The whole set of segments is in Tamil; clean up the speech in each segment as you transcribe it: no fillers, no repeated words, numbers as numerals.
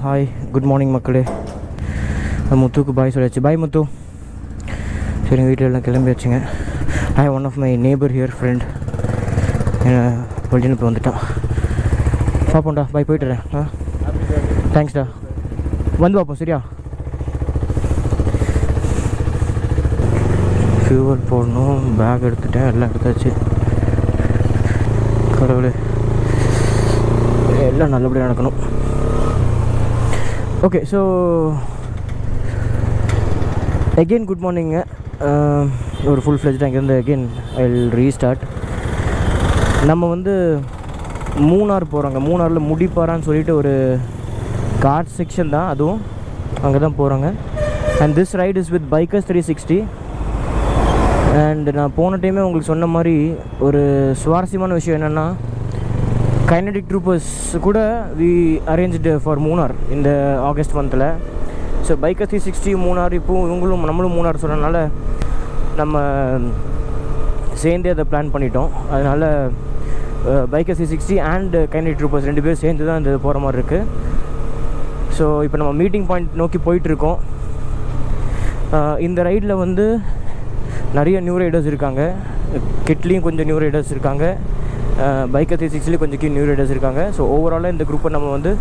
ஹாய் குட் மார்னிங் மக்களே. முத்துக்கு பாய் சொல்லியாச்சு. பாய் முத்து. சரி, வீட்டில் எல்லாம் கிளம்பி வச்சுங்க. I one of my neighbour here friend வெளியில் இப்போ வந்துட்டான். பார்ப்போம்டா, பாய் போய்ட்டுறேன். தேங்க்ஸ்டா, வந்து பார்ப்போம். சரியா? ஃபியூவல் போடணும், பேக் எடுத்துட்டேன், எல்லாம் எடுத்தாச்சு. கடவுளே, எல்லாம் நல்லபடியாக நடக்கணும். Okay, so again good morning. ஒரு ஃபுல் ஃப்ளெஜ்டாக இங்கேருந்து அகெயின் ஐ வில் ரீஸ்டார்ட். நம்ம வந்து மூணார் போகிறோங்க. மூணாரில் முடிப்பாரான்னு சொல்லிட்டு ஒரு கார்ட் செக்ஷன் தான், அதுவும் அங்கே தான் போகிறாங்க. And this right is with bikers 360. And நான் போன டைமே உங்களுக்கு சொன்ன மாதிரி ஒரு சுவாரஸ்யமான விஷயம் என்னென்னா, கைனடிக் ட்ரூப்பர்ஸ் கூட வி அரேஞ்ச்டு ஃபார் மூணார் இந்த ஆகஸ்ட் மந்தில். ஸோ பைக்கர்ஸ் 360 மூணார், இப்போது இவங்களும் நம்மளும் மூணார் சொன்னதுனால நம்ம சேர்ந்தே அதை பிளான் பண்ணிட்டோம். அதனால் பைக்கர்ஸ் 360 அண்ட் கைனடிக் ட்ரூப்பர்ஸ் 2 பேரும் சேர்ந்து தான் இந்த போகிற மாதிரி இருக்குது. ஸோ இப்போ நம்ம மீட்டிங் பாயிண்ட் நோக்கி போயிட்டுருக்கோம். இந்த ரைடில் வந்து நிறைய நியூ ரைடர்ஸ் இருக்காங்க. கிட்லேயும் கொஞ்சம் நியூ ரைடர்ஸ் இருக்காங்க, பைக்கர் 360 கொஞ்சம் நியூ ரைடர்ஸ் இருக்காங்க. ஸோ ஓவராலாக இந்த குரூப்பை நம்ம வந்து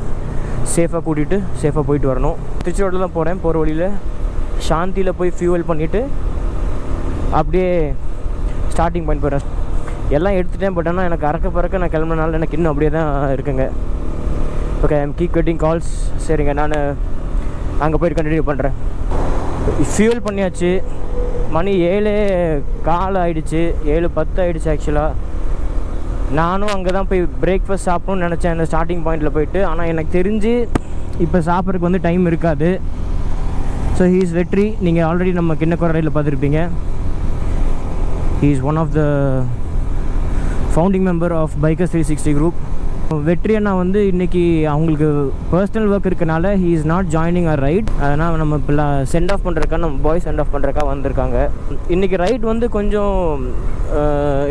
சேஃபாக கூட்டிகிட்டு சேஃபாக போயிட்டு வரணும். திருச்சியோடு தான் போகிறேன். போகிற வழியில் சாந்தியில் போய் ஃபியூவல் பண்ணிவிட்டு அப்படியே ஸ்டார்டிங் பாயிண்ட் போகிறேன். எல்லாம் எடுத்துட்டேன், பட் ஆனால் எனக்கு அறக்க பறக்க நான் கிளம்புனால எனக்கு இன்னும் அப்படியே தான் இருக்குங்க. Okay, I am keep getting calls. சரிங்க, நான் அங்கே போய்ட்டு கண்டினியூ பண்ணுறேன். ஃபியூவல் பண்ணியாச்சு. மணி 7:15 ஆகிடுச்சு, 7:10 ஆகிடுச்சு ஆக்சுவலாக. நானும் அங்கே தான் போய் பிரேக்ஃபாஸ்ட் சாப்பிட்ணுன்னு நினச்சேன் அந்த ஸ்டார்டிங் பாயிண்டில் போயிட்டு. ஆனால் எனக்கு தெரிஞ்சு இப்போ சாப்பிட்றதுக்கு வந்து டைம் இருக்காது. ஸோ ஹீ இஸ் வெற்றி. நீங்கள் ஆல்ரெடி நம்ம கிண்ணக்குறை ரைடில் பார்த்துருப்பீங்க. He is one of the founding member of bikers 360 group. Vetri அண்ணா வந்து இன்றைக்கி அவங்களுக்கு பர்சனல் ஒர்க் இருக்கனால he is not joining a ride. அதனால் நம்ம இப்போ சென்ட் ஆஃப் பண்ணுறக்கா, நம்ம பாய் சென்ட் ஆஃப் பண்ணுறக்கா வந்திருக்காங்க. இன்றைக்கி ரைட் வந்து கொஞ்சம்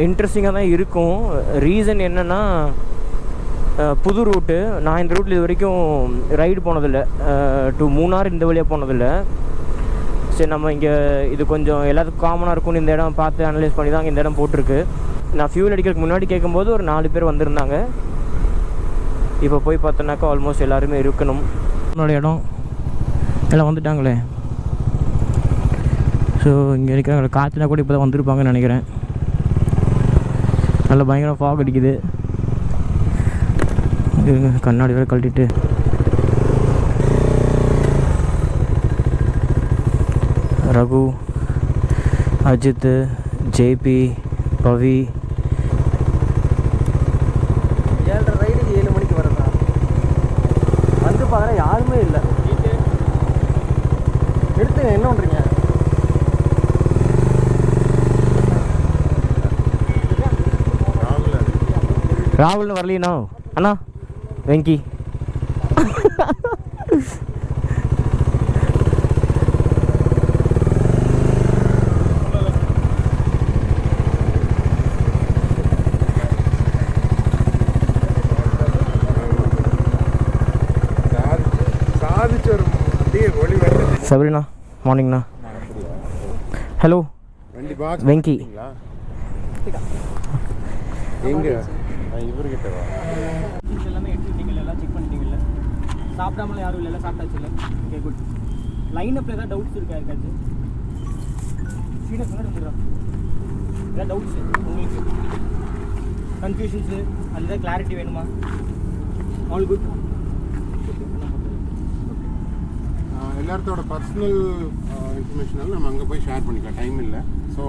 இன்ட்ரெஸ்டிங்காக தான் இருக்கும். ரீசன் என்னென்னா, புது ரூட்டு. நான் இந்த ரூட்டில் இது வரைக்கும் ரைடு போனதில்லை. டு மூணார் இந்த வழியாக போனதில்லை. சரி, நம்ம இங்கே இது கொஞ்சம் எல்லாத்துக்கும் காமனாக இருக்கும்னு இந்த இடம் பார்த்து அனலைஸ் பண்ணி தான் இந்த இடம் போட்டிருக்கு. நான் ஃபியூல் அடிக்கிறதுக்கு முன்னாடி கேட்கும்போது ஒரு 4 பேர் வந்திருந்தாங்க. இப்போ போய் பார்த்தோன்னாக்கா ஆல்மோஸ்ட் எல்லாருமே இருக்கணும். என்னோடய இடம் எல்லாம் வந்துட்டாங்களே. ஸோ இங்கே இருக்கிற காற்றுனா கூட இப்போ தான் வந்திருப்பாங்கன்னு நினைக்கிறேன். நல்லா பயங்கர ஃபாக் அடிக்குது. கண்ணாடி வேறு கழட்டிட்டு ரகு, அஜித், ஜேபி, பவி. 7:30 ரைடுக்கு 7 மணிக்கு வரதா வந்து பார்த்தா யாருமே இல்லை. எடுத்துங்க, என்ன பண்ணுறீங்க? ராகுல்னு வரலீண்ணா. அண்ணா வெங்கி சபரிண்ணா. மார்னிங்ண்ணா. ஹலோ வெங்கி. எங்கே இவர்கிட்ட எல்லாமே எடுத்துக்கிட்டீங்களா? எல்லாம் செக் பண்ணிட்டீங்களா? சாப்பிடாமலாம் யாரும் இல்லை, சாப்பிட்டாச்சு இல்லை? Okay, good. லைனப்பில் ஏதாவது டவுட்ஸ் இருக்கா? இருக்காச்சு சீனியர் சொன்னா வந்துடுறோம். ஏதாவது டவுட்ஸு உங்களுக்கு, கன்ஃபியூஷன்ஸு, அது ஏதாவது கிளாரிட்டி வேணுமா? All good. எல்லாத்தோட பர்சனல் இன்ஃபர்மேஷனாலும் நம்ம அங்கே போய் ஷேர் பண்ணிக்கலாம். டைம் இல்லை, ஸோ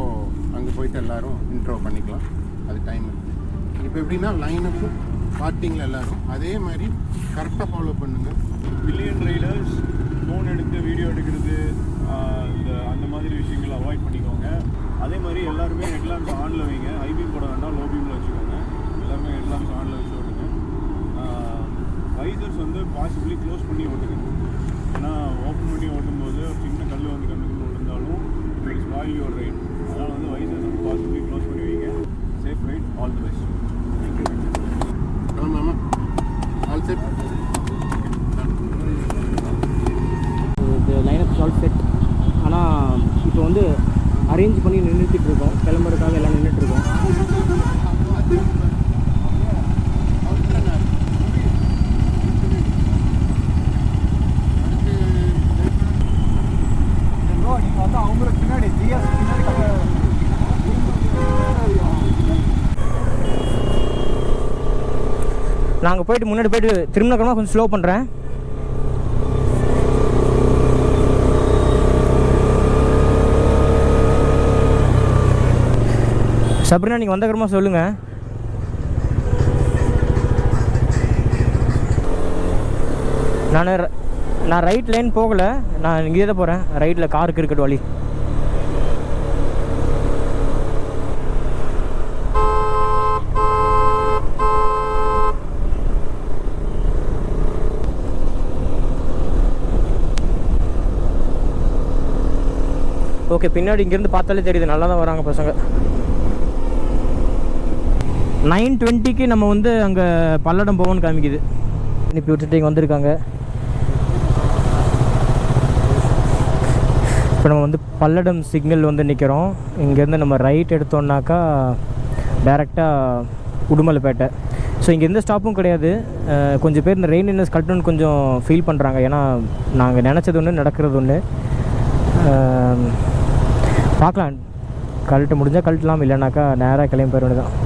அங்கே போயிட்டு எல்லோரும் இன்ட்ரோ பண்ணிக்கலாம். அது டைம் இருக்குது. இப்போ எப்படின்னா லைனப்பு பார்ட்டிங்கில் எல்லோரும் அதே மாதிரி கரெக்டாக ஃபாலோ பண்ணுங்கள். பில்லியன் ரைடர்ஸ் ஃபோன் எடுத்து வீடியோ எடுக்கிறது, அந்த மாதிரி விஷயங்களை அவாய்ட் பண்ணிக்கோங்க. அதே மாதிரி எல்லாருமே ஹெட்லாம்ப்ஸ் ஆனில் வைங்க. ஐபீம் போட வேண்டாம், லோ பீமில் வச்சுக்கோங்க. எல்லாருமே ஹெட்லாம்ப்ஸ் ஆனில் வச்சு ஓட்டுங்க. வைசர்ஸ் வந்து பாசிபிளி க்ளோஸ் பண்ணி ஓட்டுங்க. ஏன்னா ஓப்பன் பண்ணி ஓட்டும்போது சின்ன கல் வந்து கண்ணுக்குள்ள விழுந்தாலும் இட்ஸ் ஸ்பாயில் யுவர் ரைட். அதனால் வந்து வைசர்ஸ் வந்து பாசிபிளி க்ளோஸ் பண்ணி வைங்க. Safe right, all the best. Thank you. ஆமாம், ஆல் செட். இப்போ வந்து அரேஞ்ச் பண்ணி நின்றுட்டு இருக்கோம், கிளம்புறதுக்காக எல்லாம் நின்றுட்டுருக்கோம். நீங்கள் வந்து அவங்களுக்கு பின்னாடி ஜிஎஸ் பின்னாடி நாங்கள் போயிட்டு முன்னாடி போயிட்டு திரும்பினக்கமாக கொஞ்சம் ஸ்லோ பண்ணுறேன். சப்ரினா நீங்கள் வந்தக்கறமா சொல்லுங்கள். நான் ரைட் லைன் போகலை, நான் இங்கே தான் போகிறேன். ரைட்டில் காருக்கு இருக்கட்டும் வழி. ஓகே, பின்னாடி இங்கேருந்து பார்த்தாலே தெரியுது, நல்லா தான் வராங்க பசங்க. 9:20க்கு நம்ம வந்து அங்கே பல்லடம் போவோம்னு காமிக்குது. அனுப்பி விட்டுட்டு இங்கே வந்திருக்காங்க. இப்போ நம்ம வந்து பல்லடம் சிக்னல் வந்து நிற்கிறோம். இங்கேருந்து நம்ம ரைட் எடுத்தோம்னாக்கா டேரெக்டாக உடுமலைப்பேட்டை. ஸோ இங்கே எந்த ஸ்டாப்பும் கிடையாது. கொஞ்சம் பேர் இந்த ரெயின்லினஸ் கட்டணும்னு கொஞ்சம் ஃபீல் பண்ணுறாங்க. ஏன்னா நாங்கள் நினச்சது ஒன்று, நடக்கிறது ஒன்று. பார்க்கலாம், கழட்ட முடிஞ்சால் கழட்டலாம், இல்லைனாக்கா நேராக கிளம்பி போயிட வேண்டியதான்.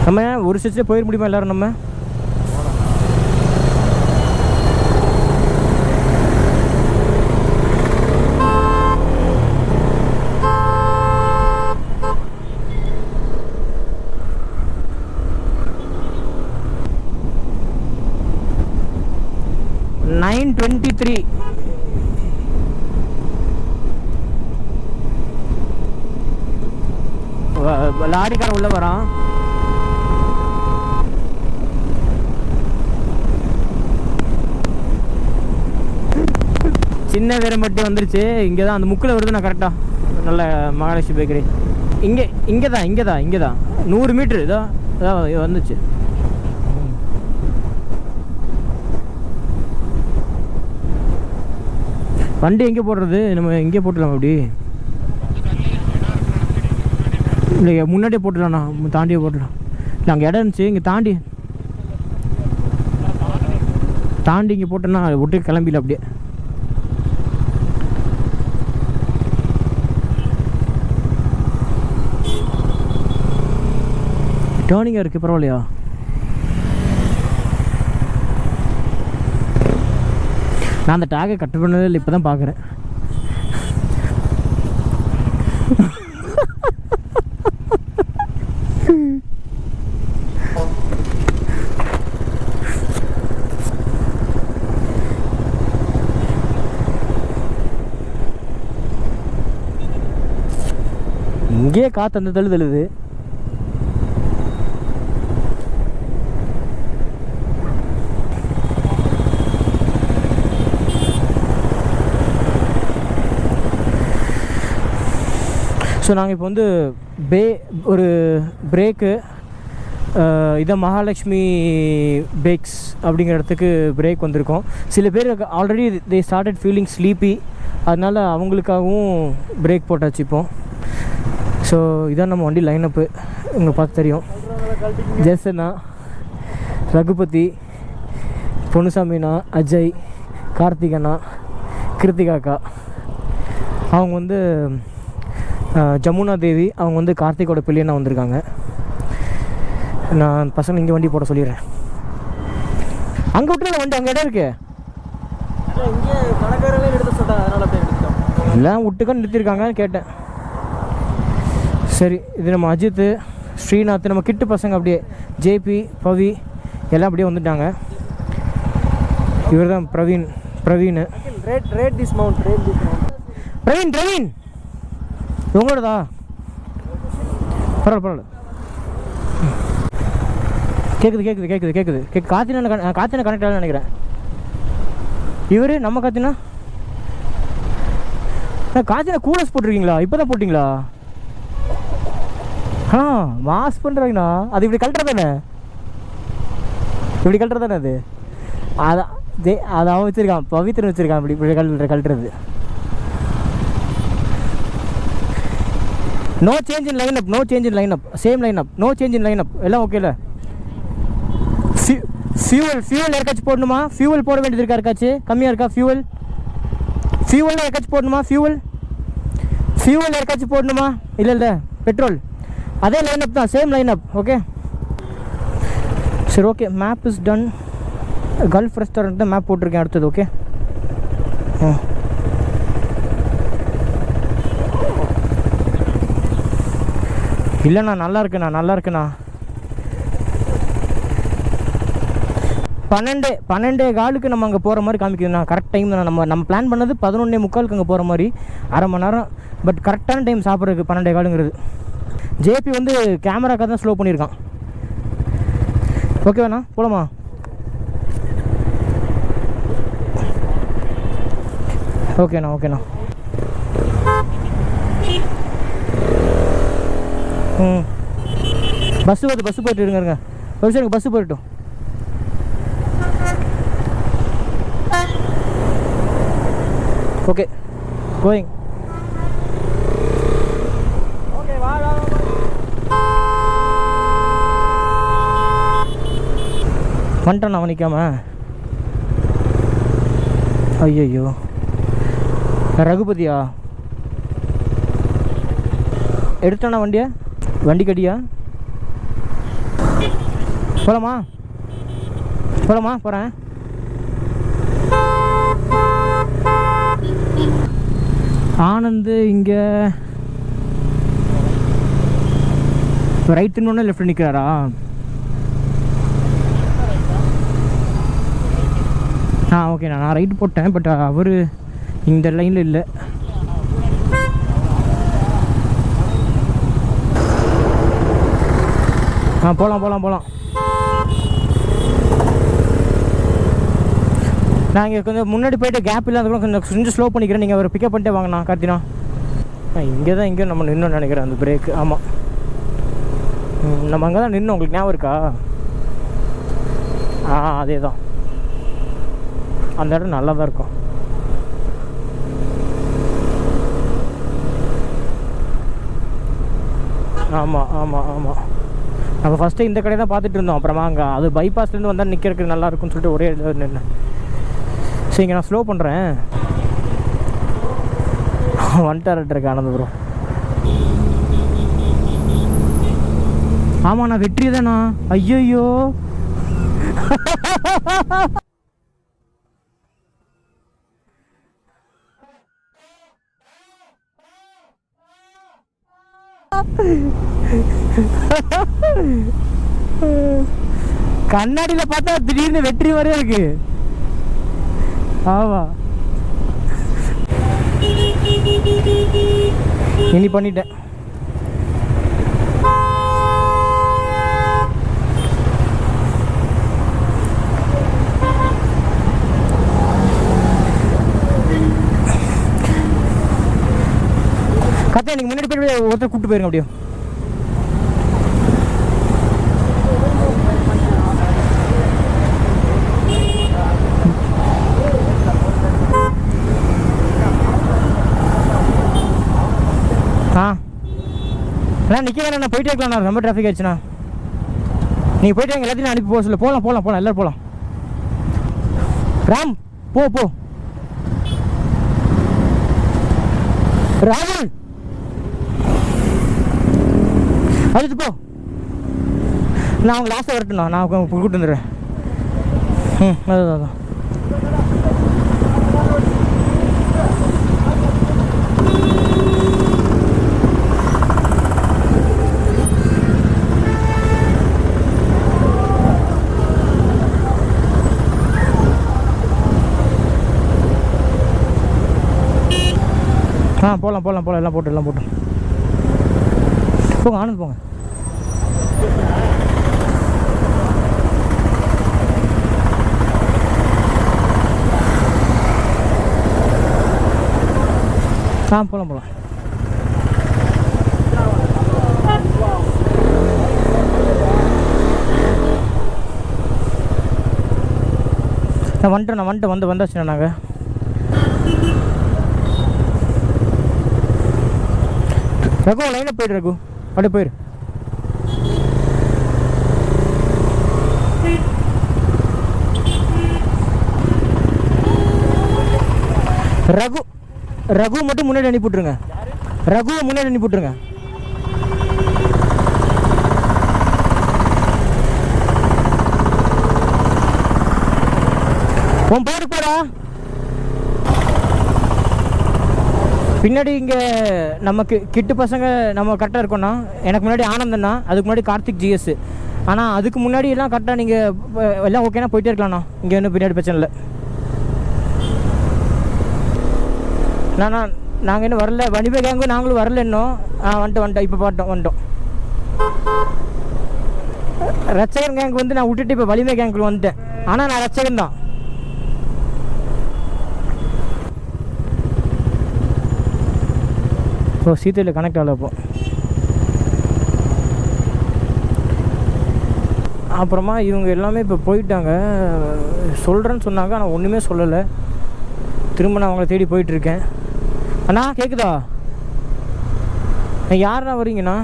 நம்ம ஒரு ஸ்டெச்சில் போயிட முடியுமா எல்லோரும்? நம்ம லாரிக்காரன் உள்ள வரான். சின்ன வேரம்பட்டி வந்துருச்சு. இங்கே தான் அந்த முக்கில் வருது. நான் கரெக்டாக நல்ல மகாலட்சுமி பேக்கரி இங்கே தான் 100 மீட்ரு இதான் வந்துச்சு. வண்டி எங்கே போடுறது? நம்ம எங்கே போட்டுடலாம் அப்படி? இல்லை முன்னாடியே போட்டுடலாண்ணா, தாண்டியே போட்டுடலாம். இல்லை அங்கே இடம் இருந்துச்சு, இங்கே தாண்டி இங்கே போட்டோன்னா விட்டு கிளம்பிடல அப்படியே. டேர்னிங்காக இருக்குது, பரவாயில்லையா? நான் அந்த டேகை கட் பண்ணவே இல்லை, இப்போ தான் பார்க்குறேன். இங்கேயே காற்று அந்த தழுது. ஸோ நாங்கள் இப்போ வந்து ஒரு பிரேக்கு இதை மகாலட்சுமி பேக்ஸ் அப்படிங்கிற இடத்துக்கு பிரேக் வந்திருக்கோம். சில பேர் already they started feeling sleepy, அதனால் அவங்களுக்காகவும் பிரேக் போட்டாச்சு இப்போ. ஸோ இதான் நம்ம வண்டி லைனப்பு. இங்கே பார்த்து தெரியும். ஜெசனா, ரகுபதி, பொன்னுசாமிண்ணா, அஜய், கார்த்திகண்ணா, கிருத்திகாக்கா. அவங்க வந்து ஜமுனா தேவி, அவங்க வந்து கார்த்திகோட பிள்ளைன்னா வந்திருக்காங்க. நான் பசங்க இங்கே வண்டி போட சொல்லிடுறேன். அங்கே விட்டுற வண்டி அங்கே இடம் இருக்கு. இங்கே கணக்காரங்களே எடுத்து சொல்லிட்டாங்க, அதனால் அப்படியே எடுத்துட்டோம். எல்லாம் விட்டுக்கன்னு நிறுத்திருக்காங்கன்னு கேட்டேன். சரி, இது நம்ம அஜித், ஸ்ரீநாத், நம்ம கிட்டு பசங்க அப்படியே ஜேபி, பவி எல்லாம் அப்படியே வந்துட்டாங்க. இவர் தான் பிரவீன். Rate dismount Praveen உங்களோடதா? பரவாயில்ல. கேட்குது. காத்தினா கனெக்ட் ஆகலன்னு நினைக்கிறேன். இவர் நம்ம காத்தினா கூலர்ஸ் போட்டிருக்கீங்களா? இப்போ தான் போட்டிங்களா? மாஸ் பண்ணுறாங்கண்ணா. அது இப்படி கழட்டுறது தானே? அது அதான் அதை அவன் வச்சுருக்கான், பவித்ரன் வச்சுருக்கான். இப்படி கழட்டுறது. No change in lineup, no change in lineup, same lineup, no change in lineup. எல்லாம் ஓகேல. ஃபியூவல் யாருக்காச்சும் போடணுமா? ஃபியூவல் போட வேண்டியது இருக்கா? யாருக்காச்சும் கம்மியாக இருக்கா ஃபியூவல்? ஃபியூவல் யாருக்காச்சும் போடணுமா? ஃபியூவல் யாருக்காச்சும் போடணுமா? இல்லை பெட்ரோல். அதே லைன் அப் தான், சேம் லைன் அப். ஓகே சரி, okay. Map is done. Gulf restaurant தான் மேப் போட்டிருக்கேன். அடுத்தது ஓகே. இல்லைண்ணா நல்லா இருக்குண்ணா. 12 நம்ம அங்கே போகிற மாதிரி காமிக்குதுண்ணா. கரெக்ட் டைம் தான். நம்ம பிளான் பண்ணது 11:45 அங்கே போகிற மாதிரி, அரை மணி நேரம். பட் கரெக்டான டைம் சாப்பிட்றதுக்கு 12:15. ஜேபி வந்து கேமராக்காக தான் ஸ்லோ பண்ணியிருக்கான். ஓகேண்ணா, போகலாமா? ஓகேண்ணா. பஸ்ஸு போயிட்டு இருங்க. ஒரு சார் பஸ்ஸு போயிட்டோம். Okay going. ஓகே வா. வந்துட்டான் அவன் நிற்காம. ஐயோ ரகுபதியா எடுத்தானா வண்டியா? வண்டி கடியா? போகலாமா? போகிறேன். ஆனந்த் இங்கே ரைட்டுன்னு லெஃப்ட் நிற்கிறாரா? ஓகேண்ணா, நான் ரைட்டு போட்டேன். பட் அவர் இந்த லைனில் இல்லை. போகலாம். நான் இங்கே கொஞ்சம் முன்னாடி போய்ட்டு கேப் இல்லாத கொஞ்சம் ஸ்லோ பண்ணிக்கிறேன். நீங்கள் அவர் பிக்கப் பண்ணிட்டே வாங்கண்ணா. கார்த்தினா இங்கே நம்ம நின்னோன்னு நினைக்கிறேன். அந்த பிரேக்கு. ஆமாம், நம்ம அங்கே தான் நின்னோம். உங்களுக்கு ஞாபகம் இருக்கா? அதே தான். அந்த இடம் நல்லா தான் இருக்கும். ஆமாம். நம்ம ஃபஸ்ட்டு இந்த கடையை தான் பார்த்துட்டு இருந்தோம். அப்புறமா அங்கே அது பைபாஸ்லேருந்து வந்தால் நிற்கிறதுக்கு நல்லா இருக்குன்னு சொல்லிட்டு ஒரே இதில் நின்று. சரிங்க, நான் ஸ்லோ பண்ணுறேன். வந்துட்டார்ட்டு ஆனந்த் ப்ரோ. ஆமாண்ணா, வெற்றி தானா? ஐயோ கண்ணாடியில பார்த்தா திடீர்னு வெற்றி மாதிரியே இருக்கு. ஆமா, இனி பண்ணிட்டேன். கத்தா எனக்கு முன்னாடி போய் ஒருத்தர் கூப்பிட்டு போயிருங்க அப்படியே. நிற்க வேணா, நான் போயிட்டே இருக்கலாம். ரொம்ப டிராஃபிக் ஆயிடுச்சுண்ணா. நீங்கள் போயிட்டு எல்லாத்தையும் அனுப்பி போக சொல்ல. போகலாம் எல்லோரும் போகலாம். ராம் போ. ராகுல் அது போ. நான் அவங்க லாஸ்ட்டாக வரட்டுண்ணா. நான் கூப்பிட்டு வந்துடுறேன். அதுதான். போகலாம் எல்லாம் போட்டு போங்க. ஆனந்த் போங்க. போகலாம். நான் வந்தாச்சுண்ணா நாங்கள். ரகு லைனில் போயிடு ரகு, அப்படியே போயிரு. ரகு மட்டும் முன்னாடி அனுப்பிவிட்ருங்க. ரகுவை முன்னாடி அனுப்பிவிட்ருங்க. உன் பேரு போடா. பின்னாடி இங்கே நமக்கு கிட்டு பசங்க நம்ம கரெக்டாக இருக்கோண்ணா. எனக்கு முன்னாடி ஆனந்தண்ணா, அதுக்கு முன்னாடி கார்த்திக் ஜிஎஸ். ஆனால் அதுக்கு முன்னாடி எல்லாம் கரெக்டாக நீங்கள் எல்லாம் ஓகேனா போயிட்டே இருக்கலாம்ண்ணா. இங்கே ஒன்றும் பின்னாடி பிரச்சனை இல்லை. நாங்கள் இன்னும் வரல, வண்டிபே கேங்கும் நாங்களும் வரல இன்னும். வந்துட்டோம் இப்போ வந்துட்டோம். ரச்சகன் கேங்க் வந்து நான் விட்டுட்டு இப்போ வலிமை கேங்க்குள்ள வந்துட்டேன். ஆனால் நான் ரச்சகன் தான். ஓ சீத்தையில் கனெக்ட் ஆகல. அப்போ அப்புறமா இவங்க எல்லாமே இப்போ போயிட்டாங்க. சொல்கிறேன்னு சொன்னாங்க, ஆனால் ஒன்றுமே சொல்லலை. திரும்ப நான் அவங்கள தேடி போயிட்டுருக்கேன். அண்ணா கேட்குதா? யாருண்ணா வரீங்கண்ணா?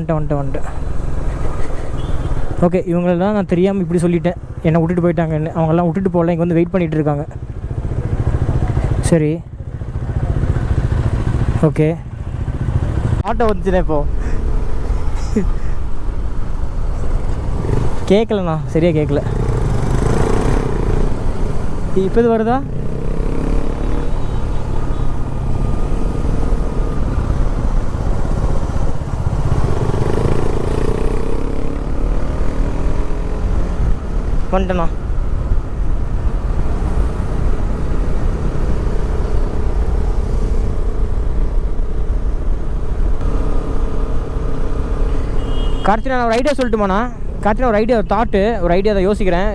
வந்துட்டேன். ஓகே, இவங்களெல்லாம் நான் தெரியாமல் இப்படி சொல்லிட்டேன். என்னை விட்டுட்டு போயிட்டாங்கன்னு. அவங்கெல்லாம் விட்டுட்டு போகல, இங்கே வந்து வெயிட் பண்ணிகிட்டு இருக்காங்க. சரி ஓகே. ஆட்டோ வந்துச்சுண்ணே இப்போது. கேட்கலண்ணா, சரியாக கேட்கல. இப்போ இது வருதா? வந்துட்டேண்ணா. கார்த்தினா நான் ஒரு ஐடியா சொல்லட்டுமாண்ணா? கார்த்தினா ஒரு ஐடியா, ஒரு ஐடியா தான் யோசிக்கிறேன்.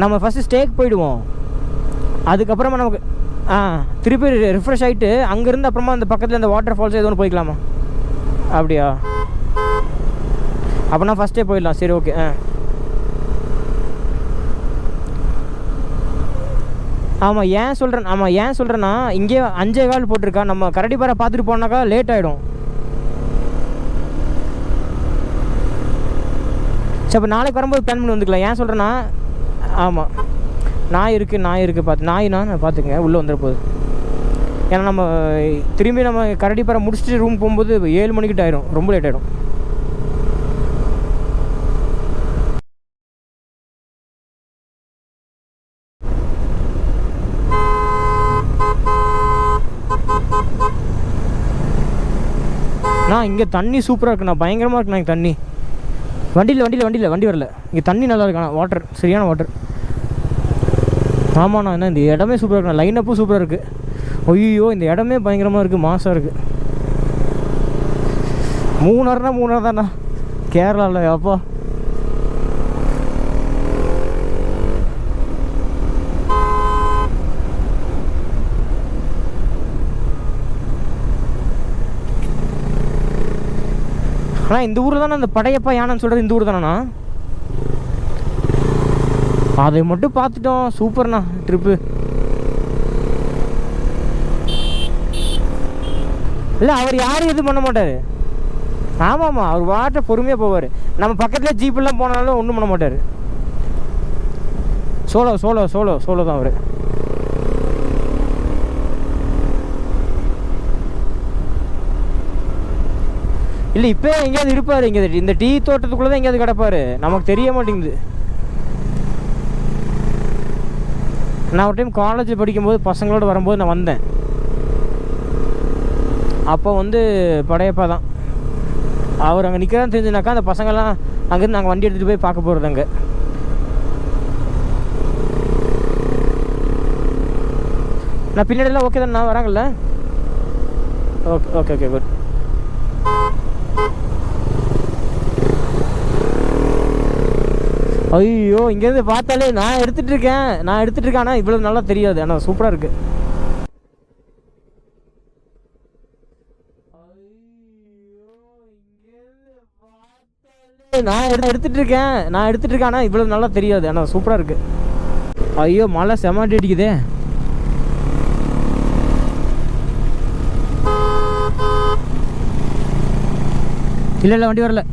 நம்ம ஃபஸ்ட்டு ஸ்டேக்கு போயிடுவோம். அதுக்கப்புறமா நமக்கு திருப்பி ரிஃப்ரெஷ் ஆகிட்டு அங்கேருந்து அப்புறமா அந்த பக்கத்தில் இந்த வாட்டர் ஃபால்ஸ் எது ஒன்று போய்க்கலாமா? அப்படியா? அப்போனா ஃபஸ்ட்டே போயிடலாம். சரி ஓகே. ஆமாம் ஏன் சொல்கிறேன்னா இங்கே 5:15 போட்டிருக்கா. நம்ம கரடிப்பாறை பார்த்துட்டு போனாக்கா லேட் ஆகிடும். சரி, அப்போ நாளைக்கு வரும்போது பிளான் பண்ணி வந்துக்கலாம். ஏன் சொல்கிறேன்னா, ஆமாம் நாய் இருக்குது நாய்னா நான் பார்த்துக்கங்க, உள்ளே வந்துட போகுது. ஏன்னா நம்ம திரும்பி நம்ம கரடிப்பாறை முடிச்சுட்டு ரூம் போகும்போது 7 மணிக்கிட்ட ஆயிடும், ரொம்ப லேட் ஆகிடும். இங்கே தண்ணி சூப்பராக இருக்குண்ணா, பயங்கரமாக இருக்குண்ணா இங்கே தண்ணி. வண்டி வரல. இங்கே தண்ணி நல்லா இருக்குண்ணா, வாட்டர் சரியான வாட்டர். ஆமாண்ணா, என்ன இந்த இடமே சூப்பராக இருக்குண்ணா, லைனப்பும் சூப்பராக இருக்குது. ஐயோ இந்த இடமே பயங்கரமாக இருக்குது, மாசாக இருக்குது. மூணார் தாண்ணா, கேரளாவில். அப்பா ஆனால் இந்த ஊரில் தானே அந்த படையப்பா யானைன்னு சொல்கிறது, இந்த ஊர் தானேண்ணா? அதை மட்டும் பார்த்துட்டோம். சூப்பர்ண்ணா ட்ரிப்பு. இல்லை அவர் யாரும் எதுவும் பண்ண மாட்டார். ஆமாம் அவர் வாட்டை பொறுமையாக போவார். நம்ம பக்கத்தில் ஜீப்பெல்லாம் போனாலும் ஒன்றும் பண்ண மாட்டார். சோலோ தான் அவர். இல்லை இப்போ எங்கேயாவது இருப்பார், இங்கே இந்த டீ தோட்டத்துக்குள்ளே தான் எங்கேயாவது கிடப்பார், நமக்கு தெரிய மாட்டேங்குது. நான் ஒரு டைம் காலேஜ் படிக்கும்போது பசங்களோடு வரும்போது நான் வந்தேன். அப்போ வந்து படையப்பா தான் அவர் அங்கே நிற்கிறான்னு தெரிஞ்சுனாக்கா அந்த பசங்கள்லாம் அங்கேருந்து நாங்கள் வண்டி எடுத்துகிட்டு போய் பார்க்க போகிறது. அங்கே நான் பின்னாடிலாம் ஓகே தான், நான் வராங்கல்ல? Okay good. ஐயோ இங்கேருந்து பார்த்தாலே நான் எடுத்துகிட்டு இருக்கேன் ஆனால் இவ்வளோ நல்லா தெரியாது. ஆனால் சூப்பராக இருக்குது. நான் எடுத்துகிட்டு இருக்கேன் ஆனால் இவ்வளோ நல்லா தெரியாது. ஆனால் சூப்பராக இருக்குது. ஐயோ மழை செமாட்டி அடிக்குதே. இல்லை வண்டி வரல.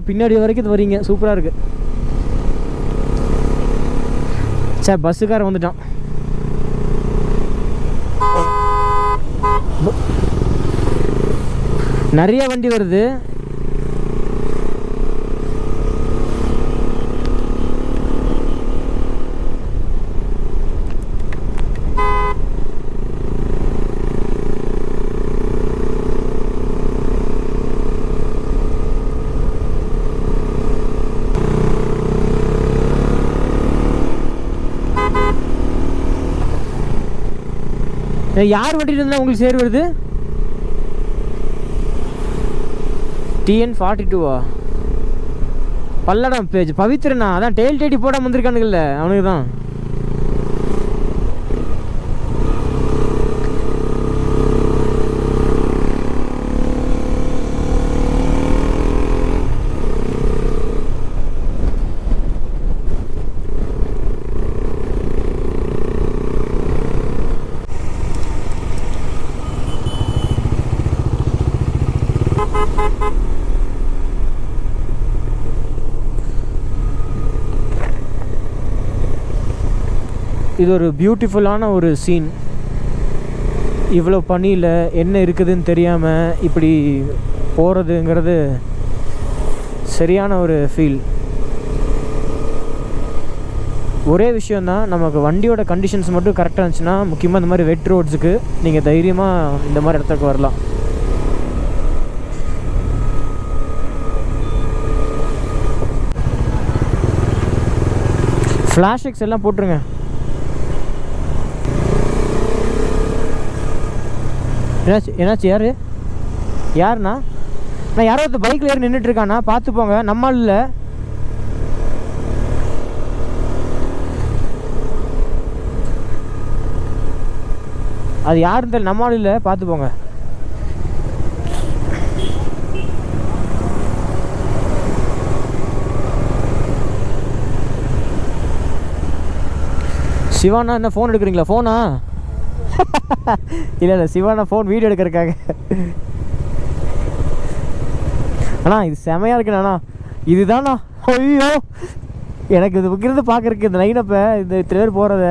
பின்னாடி வரைக்கும் இது வரீங்க, சூப்பராக இருக்குது. சே பஸ்ஸுக்காரன் வந்துட்டான். நிறைய வண்டி வருது. யார் வண்டியில் இருந்தால் உங்களுக்கு சேர் வருது? TN42வா? பல்லடம் பேஜ் பவித்ரனா, அதான் டெயில் டேடி போடாமல் வந்திருக்கானுங்கள்ல அவனுக்கு தான். இது ஒரு பியூட்டிஃபுல்லான ஒரு சீன். இவ்வளோ பனியில் என்ன இருக்குதுன்னு தெரியாமல் இப்படி போகிறதுங்கிறது சரியான ஒரு ஃபீல். ஒரே விஷயந்தான், நமக்கு வண்டியோட கண்டிஷன்ஸ் மட்டும் கரெக்டாக இருந்துச்சுன்னா, முக்கியமாக இந்த மாதிரி வெட் ரோட்ஸுக்கு நீங்கள் தைரியமாக இந்த மாதிரி இடத்துக்கு வரலாம். ஃப்ளாஷ் எக்ஸ் எல்லாம் போட்டுருங்க. என்னாச்சு யாருண்ணா? நான் யாரோ ஒருத்தர் பைக்கில் ஏறி நின்றுட்டுருக்காண்ணா, பார்த்து போங்க. நம்மால் இல்லை, அது யாருன்னு தெரியல, நம்மால் இல்லை, பார்த்து போங்க. சிவானா என்ன ஃபோன் எடுக்கிறீங்களா? ஃபோனா? இல்லை சிவானா ஃபோன் வீடியோ எடுக்கிறக்காக. அண்ணா இது செமையாக இருக்குண்ணா. இதுதாண்ணா. ஐயோ எனக்கு இது இங்கிருந்து பார்க்குறக்கு இந்த லைனப்போ இந்த இத்தனை பேர் போகிறத.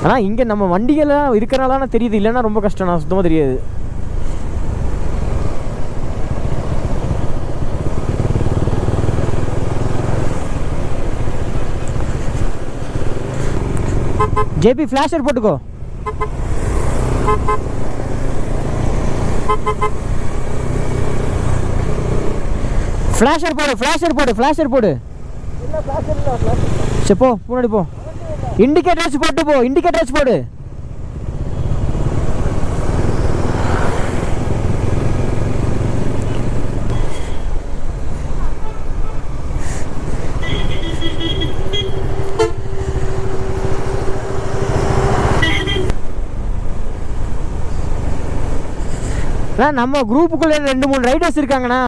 ஆனால் இங்கே நம்ம வண்டிகள்லாம் இருக்கிறனால தெரியுது, இல்லைன்னா ரொம்ப கஷ்டம். நான் சுத்தமாக தெரியாது. ஜேபி ஃப்ளாஷர் போட்டுக்கோ. ஃப்ளாஷர் போடு. சரி போ, முன்னாடி போ. இண்டிகேட்டர்ஸ் போடு. நம்ம குரூப்புக்குள்ள 2-3 ரைடர்ஸ் இருக்காங்கண்ணா.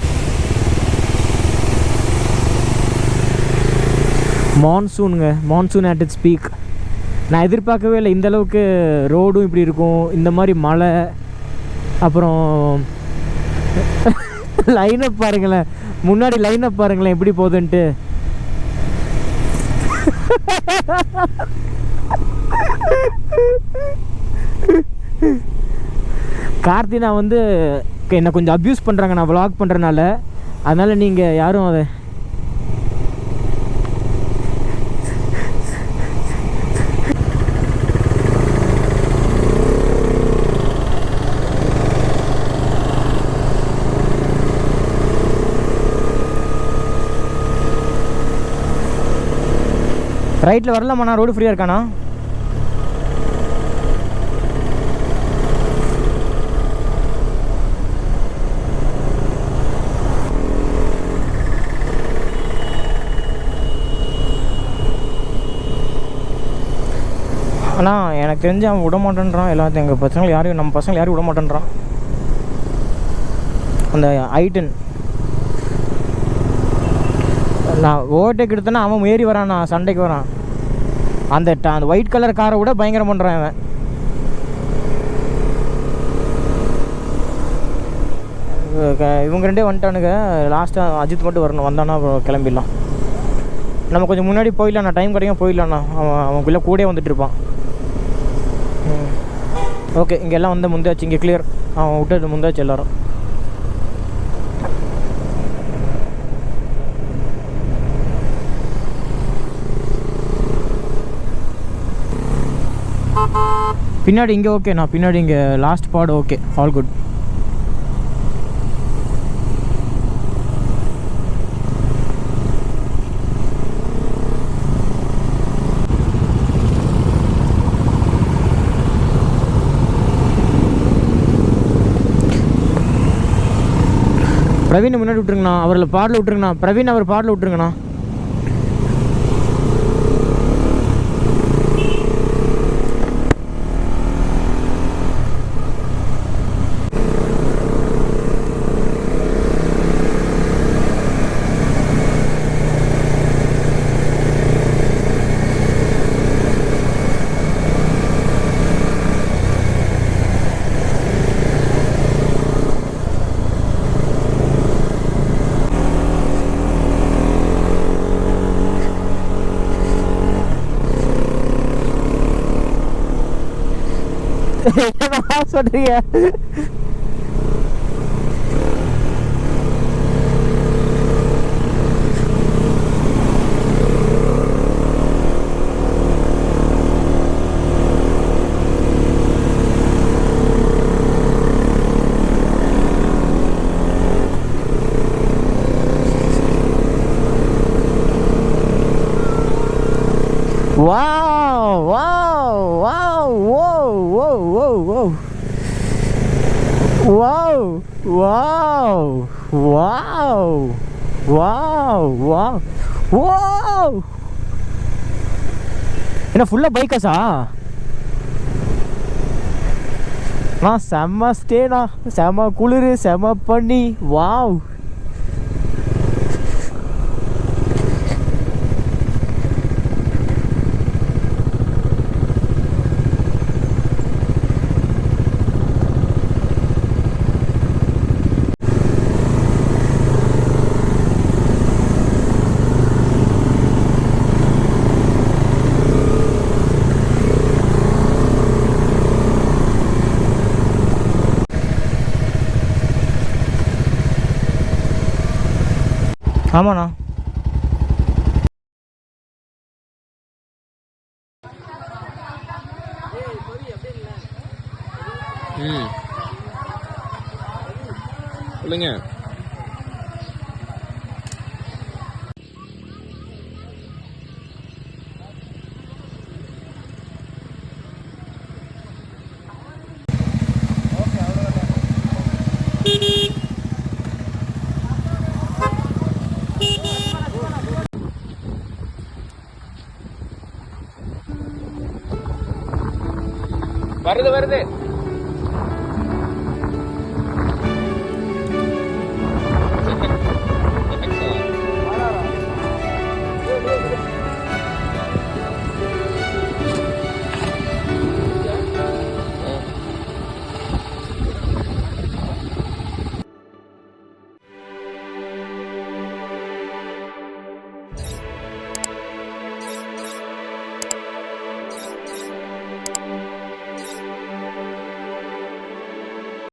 மான்சூனுங்க, மான்சூன் அட் இட்ஸ் பீக். நான் எதிர்பார்க்கவே இல்லை இந்த அளவுக்கு ரோடும் இப்படி இருக்கும், இந்த மாதிரி மழை. அப்புறம் லைனப் பாருங்களேன், முன்னாடி லைனப் பாருங்களேன் எப்படி போகுதுன்ட்டு. கார்த்தினா வந்து என்னை கொஞ்சம் அப்யூஸ் பண்ணுறாங்க நான் vlog பண்ணுறனால. அதனால் நீங்கள் யாரும் அதை ரைட்டில் வரலாமாண்ணா? ரோடு ஃப்ரீயாக இருக்காண்ணா? அண்ணா எனக்கு தெரிஞ்சு அவன் விட மாட்டேன்றான் எல்லாத்தையும். எங்கள் பசங்களை யாரையும், நம்ம பசங்களை யாரையும் விட மாட்டேன்றான். அந்த I-10 நான் ஓவர்டேக் எடுத்தேன்னா அவன் ஏறி வரான், நான் சண்டைக்கு வரான். அந்த ஒயிட் கலர் காரை விட பயங்கரம் பண்ணுறான் அவன். இவங்க ரெண்டே வந்துட்டானுங்க. லாஸ்ட்டாக அஜித் மட்டும் வரணும், வந்தானா கிளம்பிடலாம். நம்ம கொஞ்சம் முன்னாடி போயிடலாண்ணா, டைம் கிடைக்கும் போயிடலாண்ணா. அவனுக்குள்ளே கூட வந்துட்டு இருப்பான். ஓகே, இங்கே எல்லாம் வந்து முந்தாச்சு, இங்கே கிளியர். அவன் விட்டு முந்தாச்சு எல்லோரும். பின்னாடி இங்கே ஓகேண்ணா, பின்னாடி இங்கே லாஸ்ட் பாடு ஓகே, ஆல் குட். பிரவீன் முன்னாடி விட்டுருங்கண்ணா, அவரில் பாடல விட்டுருங்கண்ணா. பிரவீன் அவர் பாடல விட்டுருங்கண்ணா. என்ன சொல்றீங்க? Wow, wow, wow, whoa, whoa, whoa, whoa. Wow, wow, wow, wow, wow, wow. என்ன ஃபுல்லாக பைக்கஸா? நான் செம்ம ஸ்டேண்ணா, செம்ம குளிர், செம்ம பண்ணி. வாவ். ஆமாண்ணா. சொல்லுங்க. வருது வருது.